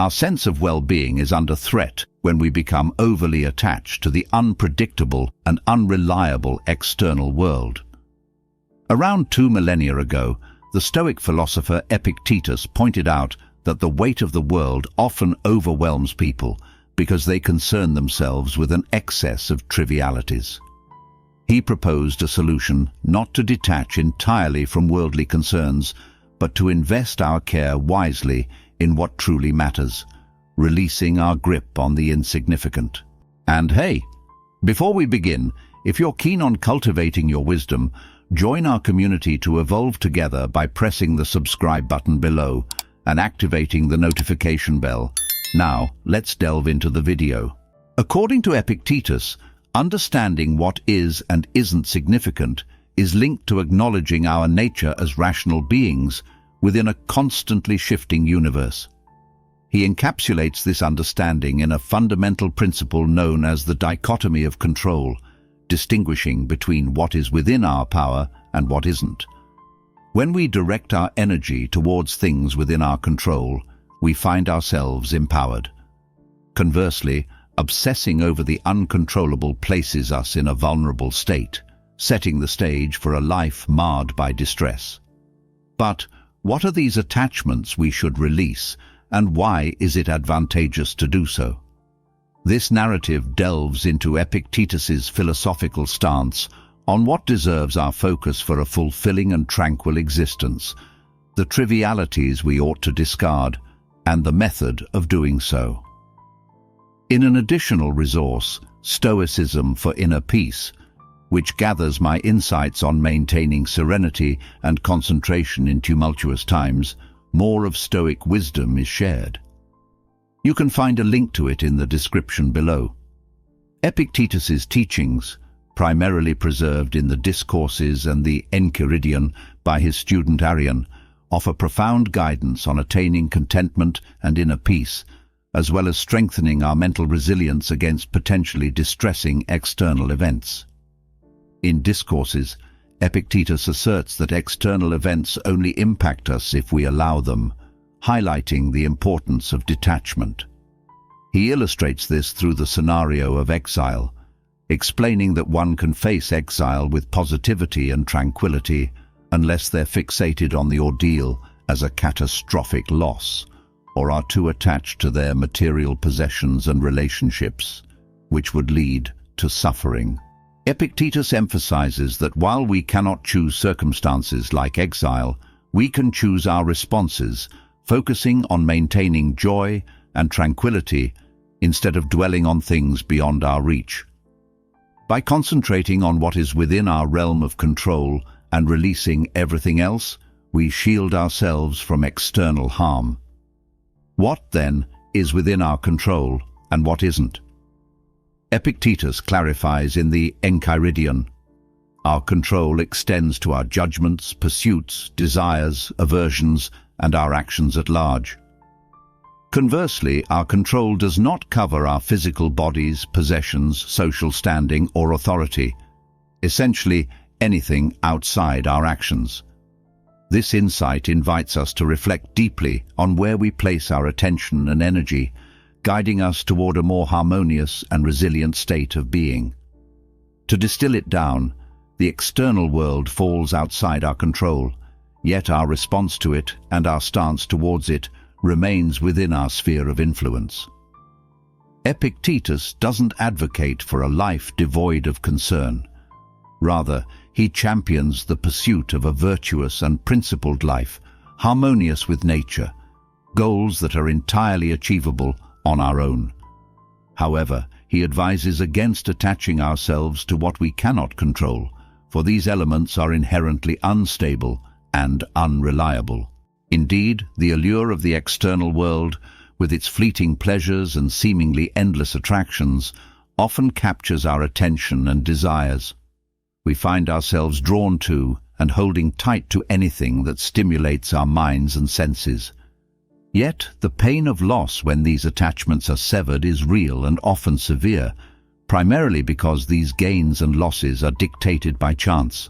Our sense of well-being is under threat when we become overly attached to the unpredictable and unreliable external world. Around 2 millennia ago, the Stoic philosopher Epictetus pointed out that the weight of the world often overwhelms people because they concern themselves with an excess of trivialities. He proposed a solution not to detach entirely from worldly concerns, but to invest our care wisely in what truly matters, releasing our grip on the insignificant. And hey, before we begin, if you're keen on cultivating your wisdom, join our community to evolve together by pressing the subscribe button below and activating the notification bell. Now, let's delve into the video. According to Epictetus, understanding what is and isn't significant is linked to acknowledging our nature as rational beings within a constantly shifting universe. He encapsulates this understanding in a fundamental principle known as the dichotomy of control, distinguishing between what is within our power and what isn't. When we direct our energy towards things within our control, we find ourselves empowered. Conversely, obsessing over the uncontrollable places us in a vulnerable state, setting the stage for a life marred by distress. But what are these attachments we should release, and why is it advantageous to do so? This narrative delves into Epictetus's philosophical stance on what deserves our focus for a fulfilling and tranquil existence, the trivialities we ought to discard, and the method of doing so. In an additional resource, Stoicism for Inner Peace, which gathers my insights on maintaining serenity and concentration in tumultuous times, more of Stoic wisdom is shared. You can find a link to it in the description below. Epictetus's teachings, primarily preserved in the Discourses and the Enchiridion by his student Arrian, offer profound guidance on attaining contentment and inner peace, as well as strengthening our mental resilience against potentially distressing external events. In Discourses, Epictetus asserts that external events only impact us if we allow them, highlighting the importance of detachment. He illustrates this through the scenario of exile, explaining that one can face exile with positivity and tranquility unless they're fixated on the ordeal as a catastrophic loss, or are too attached to their material possessions and relationships, which would lead to suffering. Epictetus emphasizes that while we cannot choose circumstances like exile, we can choose our responses, focusing on maintaining joy and tranquility instead of dwelling on things beyond our reach. By concentrating on what is within our realm of control and releasing everything else, we shield ourselves from external harm. What, then, is within our control and what isn't? Epictetus clarifies in the Enchiridion. Our control extends to our judgments, pursuits, desires, aversions, and our actions at large. Conversely, our control does not cover our physical bodies, possessions, social standing, or authority, essentially anything outside our actions. This insight invites us to reflect deeply on where we place our attention and energy, guiding us toward a more harmonious and resilient state of being. To distill it down, the external world falls outside our control, yet our response to it and our stance towards it remains within our sphere of influence. Epictetus doesn't advocate for a life devoid of concern. Rather, he champions the pursuit of a virtuous and principled life, harmonious with nature, goals that are entirely achievable on our own. However, he advises against attaching ourselves to what we cannot control, for these elements are inherently unstable and unreliable. Indeed, the allure of the external world, with its fleeting pleasures and seemingly endless attractions, often captures our attention and desires. We find ourselves drawn to and holding tight to anything that stimulates our minds and senses. Yet, the pain of loss when these attachments are severed is real and often severe, primarily because these gains and losses are dictated by chance.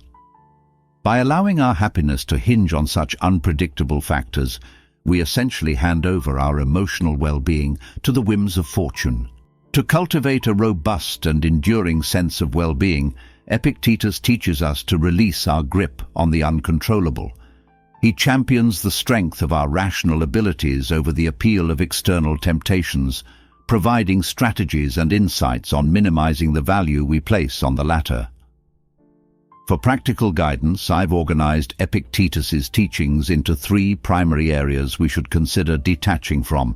By allowing our happiness to hinge on such unpredictable factors, we essentially hand over our emotional well-being to the whims of fortune. To cultivate a robust and enduring sense of well-being, Epictetus teaches us to release our grip on the uncontrollable. He champions the strength of our rational abilities over the appeal of external temptations, providing strategies and insights on minimizing the value we place on the latter. For practical guidance, I've organized Epictetus's teachings into 3 primary areas we should consider detaching from,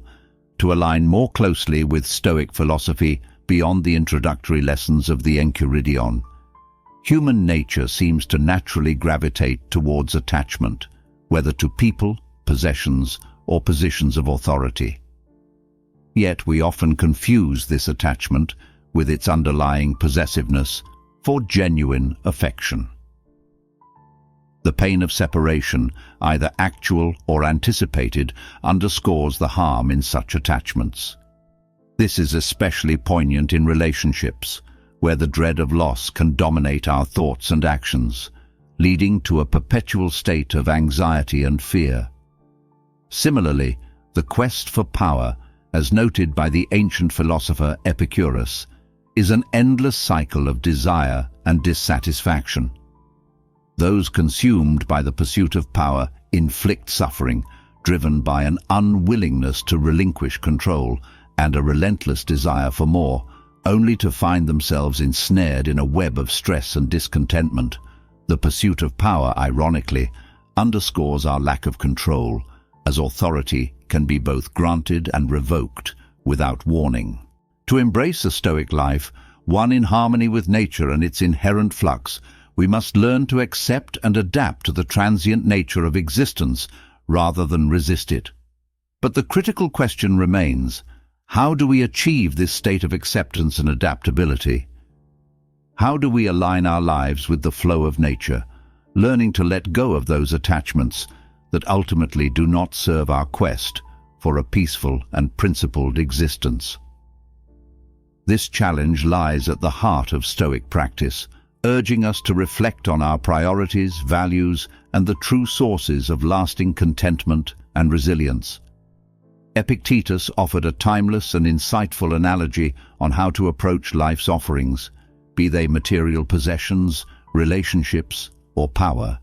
to align more closely with Stoic philosophy beyond the introductory lessons of the Enchiridion. Human nature seems to naturally gravitate towards attachment, whether to people, possessions, or positions of authority. Yet we often confuse this attachment with its underlying possessiveness for genuine affection. The pain of separation, either actual or anticipated, underscores the harm in such attachments. This is especially poignant in relationships, where the dread of loss can dominate our thoughts and actions, leading to a perpetual state of anxiety and fear. Similarly, the quest for power, as noted by the ancient philosopher Epictetus, is an endless cycle of desire and dissatisfaction. Those consumed by the pursuit of power inflict suffering, driven by an unwillingness to relinquish control and a relentless desire for more, only to find themselves ensnared in a web of stress and discontentment. The pursuit of power, ironically, underscores our lack of control, as authority can be both granted and revoked without warning. To embrace a Stoic life, one in harmony with nature and its inherent flux, we must learn to accept and adapt to the transient nature of existence rather than resist it. But the critical question remains: how do we achieve this state of acceptance and adaptability? How do we align our lives with the flow of nature, learning to let go of those attachments that ultimately do not serve our quest for a peaceful and principled existence? This challenge lies at the heart of Stoic practice, urging us to reflect on our priorities, values, and the true sources of lasting contentment and resilience. Epictetus offered a timeless and insightful analogy on how to approach life's offerings, be they material possessions, relationships, or power.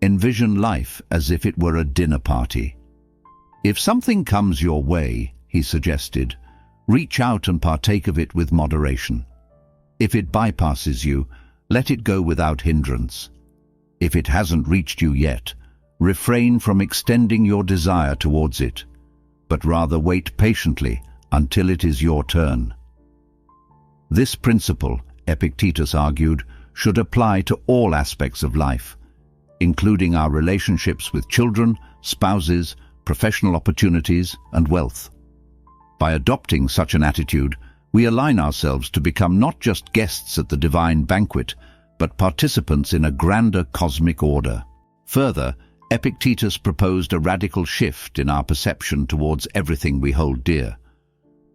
Envision life as if it were a dinner party. If something comes your way, he suggested, reach out and partake of it with moderation. If it bypasses you, let it go without hindrance. If it hasn't reached you yet, refrain from extending your desire towards it, but rather wait patiently until it is your turn. This principle, Epictetus argued, should apply to all aspects of life, including our relationships with children, spouses, professional opportunities, and wealth. By adopting such an attitude, we align ourselves to become not just guests at the divine banquet, but participants in a grander cosmic order. Further, Epictetus proposed a radical shift in our perception towards everything we hold dear.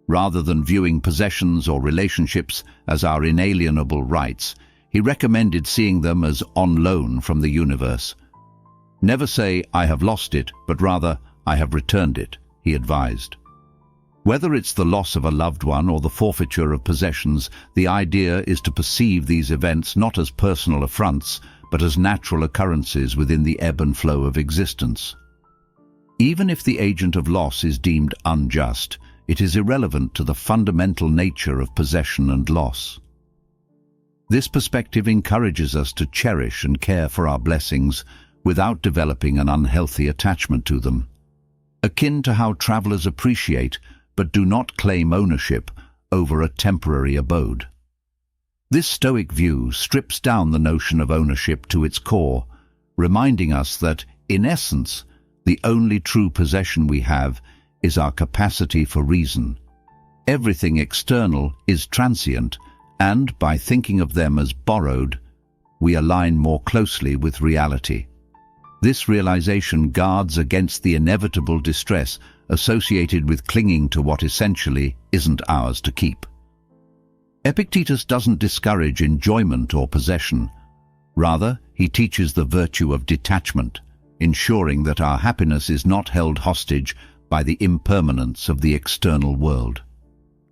Rather than viewing possessions or relationships as our inalienable rights, he recommended seeing them as on loan from the universe. Never say, "I have lost it," but rather, "I have returned it," he advised. Whether it's the loss of a loved one or the forfeiture of possessions, the idea is to perceive these events not as personal affronts, but as natural occurrences within the ebb and flow of existence. Even if the agent of loss is deemed unjust, it is irrelevant to the fundamental nature of possession and loss. This perspective encourages us to cherish and care for our blessings without developing an unhealthy attachment to them, akin to how travelers appreciate but do not claim ownership over a temporary abode. This Stoic view strips down the notion of ownership to its core, reminding us that, in essence, the only true possession we have is our capacity for reason. Everything external is transient, and by thinking of them as borrowed, we align more closely with reality. This realization guards against the inevitable distress associated with clinging to what essentially isn't ours to keep. Epictetus doesn't discourage enjoyment or possession. Rather, he teaches the virtue of detachment, ensuring that our happiness is not held hostage by the impermanence of the external world.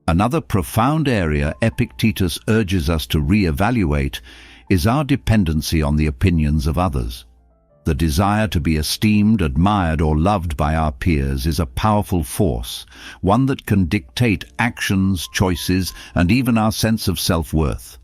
Another profound area Epictetus urges us to re-evaluate is our dependency on the opinions of others. The desire to be esteemed, admired, or loved by our peers is a powerful force, one that can dictate actions, choices, and even our sense of self-worth.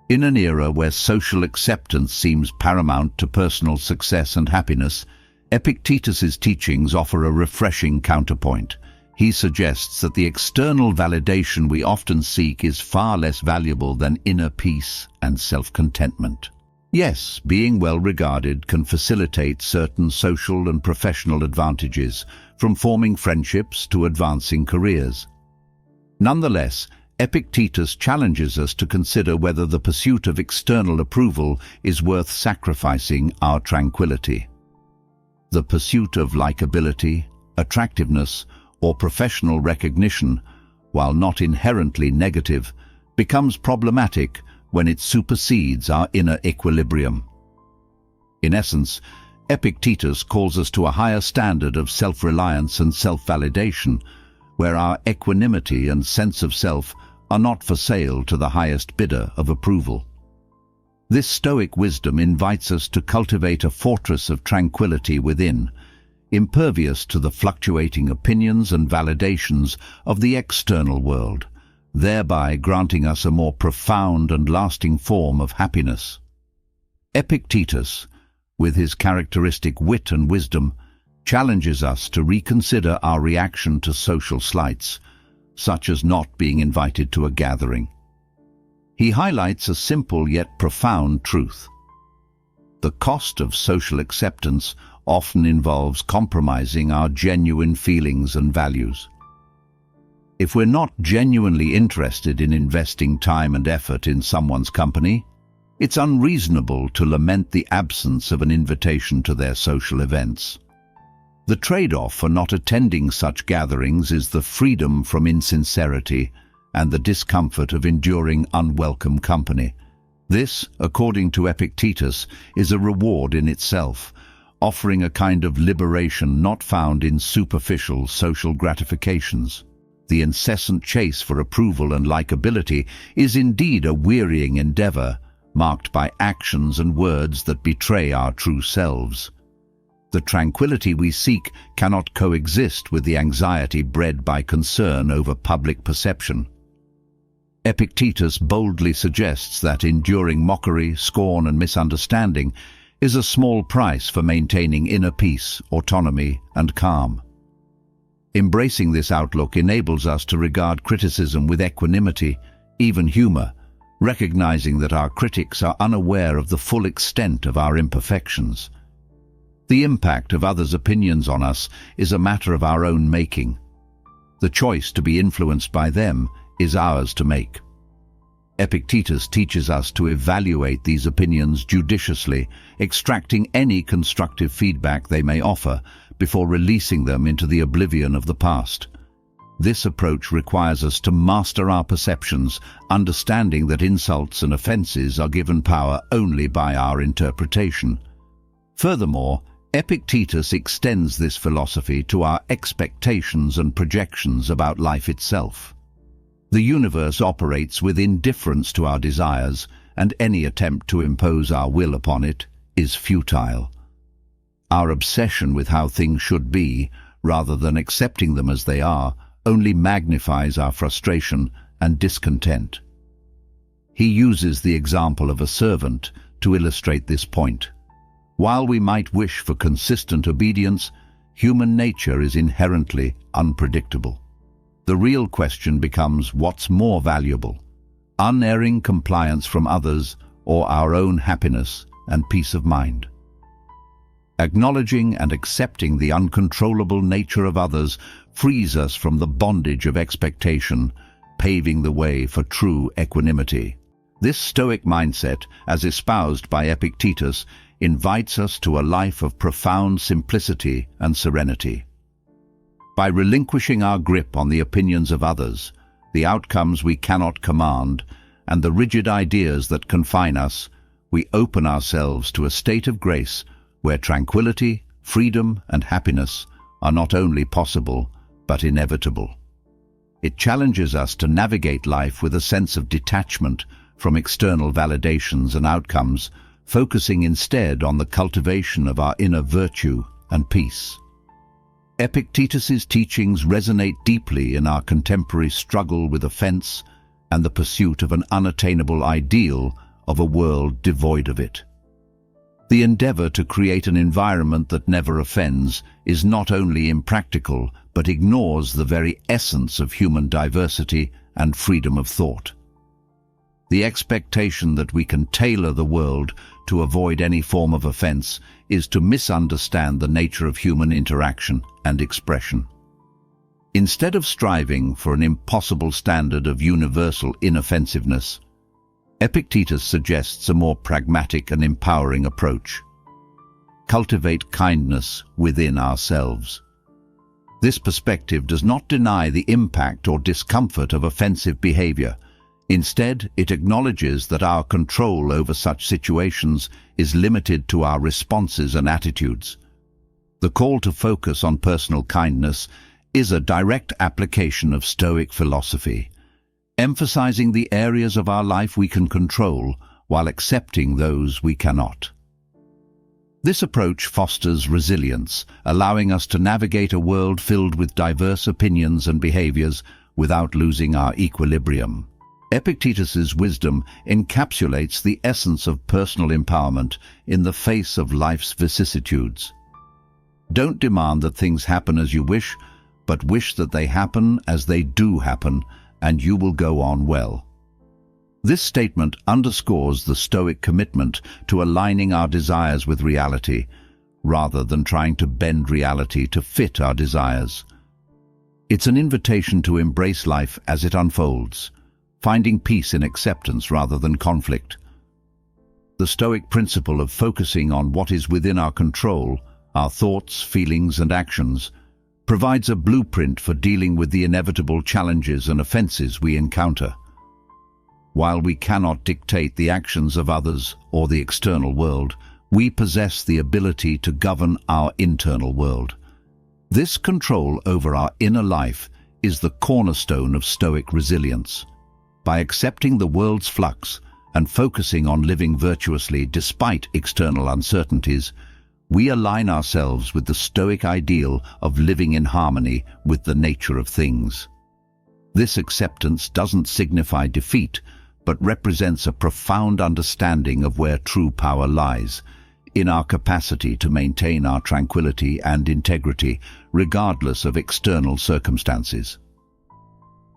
In an era where social acceptance seems paramount to personal success and happiness, Epictetus's teachings offer a refreshing counterpoint. He suggests that the external validation we often seek is far less valuable than inner peace and self-contentment. Yes, being well regarded can facilitate certain social and professional advantages, from forming friendships to advancing careers. Nonetheless, Epictetus challenges us to consider whether the pursuit of external approval is worth sacrificing our tranquility. The pursuit of likability, attractiveness, or professional recognition, while not inherently negative, becomes problematic when it supersedes our inner equilibrium. In essence, Epictetus calls us to a higher standard of self-reliance and self-validation, where our equanimity and sense of self are not for sale to the highest bidder of approval. This Stoic wisdom invites us to cultivate a fortress of tranquility within, impervious to the fluctuating opinions and validations of the external world, thereby granting us a more profound and lasting form of happiness. Epictetus, with his characteristic wit and wisdom, challenges us to reconsider our reaction to social slights, such as not being invited to a gathering. He highlights a simple yet profound truth. The cost of social acceptance often involves compromising our genuine feelings and values. If we're not genuinely interested in investing time and effort in someone's company, it's unreasonable to lament the absence of an invitation to their social events. The trade-off for not attending such gatherings is the freedom from insincerity and the discomfort of enduring unwelcome company. This, according to Epictetus, is a reward in itself, offering a kind of liberation not found in superficial social gratifications. The incessant chase for approval and likability is indeed a wearying endeavor, marked by actions and words that betray our true selves. The tranquility we seek cannot coexist with the anxiety bred by concern over public perception. Epictetus boldly suggests that enduring mockery, scorn, and misunderstanding is a small price for maintaining inner peace, autonomy, and calm. Embracing this outlook enables us to regard criticism with equanimity, even humor, recognizing that our critics are unaware of the full extent of our imperfections. The impact of others' opinions on us is a matter of our own making. The choice to be influenced by them is ours to make. Epictetus teaches us to evaluate these opinions judiciously, extracting any constructive feedback they may offer before releasing them into the oblivion of the past. This approach requires us to master our perceptions, understanding that insults and offenses are given power only by our interpretation. Furthermore, Epictetus extends this philosophy to our expectations and projections about life itself. The universe operates with indifference to our desires, and any attempt to impose our will upon it is futile. Our obsession with how things should be, rather than accepting them as they are, only magnifies our frustration and discontent. He uses the example of a servant to illustrate this point. While we might wish for consistent obedience, human nature is inherently unpredictable. The real question becomes what's more valuable: unerring compliance from others or our own happiness and peace of mind. Acknowledging and accepting the uncontrollable nature of others frees us from the bondage of expectation, paving the way for true equanimity. This Stoic mindset, as espoused by Epictetus, invites us to a life of profound simplicity and serenity. By relinquishing our grip on the opinions of others, the outcomes we cannot command, and the rigid ideas that confine us, we open ourselves to a state of grace where tranquility, freedom, and happiness are not only possible, but inevitable. It challenges us to navigate life with a sense of detachment from external validations and outcomes, focusing instead on the cultivation of our inner virtue and peace. Epictetus's teachings resonate deeply in our contemporary struggle with offense and the pursuit of an unattainable ideal of a world devoid of it. The endeavor to create an environment that never offends is not only impractical, but ignores the very essence of human diversity and freedom of thought. The expectation that we can tailor the world to avoid any form of offense is to misunderstand the nature of human interaction and expression. Instead of striving for an impossible standard of universal inoffensiveness, Epictetus suggests a more pragmatic and empowering approach. Cultivate kindness within ourselves. This perspective does not deny the impact or discomfort of offensive behavior. Instead, it acknowledges that our control over such situations is limited to our responses and attitudes. The call to focus on personal kindness is a direct application of Stoic philosophy, emphasizing the areas of our life we can control while accepting those we cannot. This approach fosters resilience, allowing us to navigate a world filled with diverse opinions and behaviors without losing our equilibrium. Epictetus's wisdom encapsulates the essence of personal empowerment in the face of life's vicissitudes. Don't demand that things happen as you wish, but wish that they happen as they do happen, and you will go on well. This statement underscores the Stoic commitment to aligning our desires with reality, rather than trying to bend reality to fit our desires. It's an invitation to embrace life as it unfolds, finding peace in acceptance rather than conflict. The Stoic principle of focusing on what is within our control, our thoughts, feelings, and actions, provides a blueprint for dealing with the inevitable challenges and offenses we encounter. While we cannot dictate the actions of others or the external world, we possess the ability to govern our internal world. This control over our inner life is the cornerstone of Stoic resilience. By accepting the world's flux and focusing on living virtuously despite external uncertainties, we align ourselves with the Stoic ideal of living in harmony with the nature of things. This acceptance doesn't signify defeat, but represents a profound understanding of where true power lies, in our capacity to maintain our tranquility and integrity, regardless of external circumstances.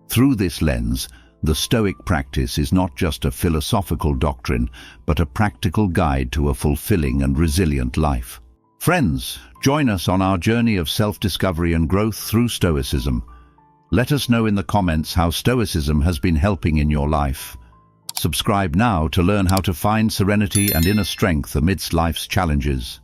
Through this lens, the Stoic practice is not just a philosophical doctrine, but a practical guide to a fulfilling and resilient life. Friends, join us on our journey of self-discovery and growth through Stoicism. Let us know in the comments how Stoicism has been helping in your life. Subscribe now to learn how to find serenity and inner strength amidst life's challenges.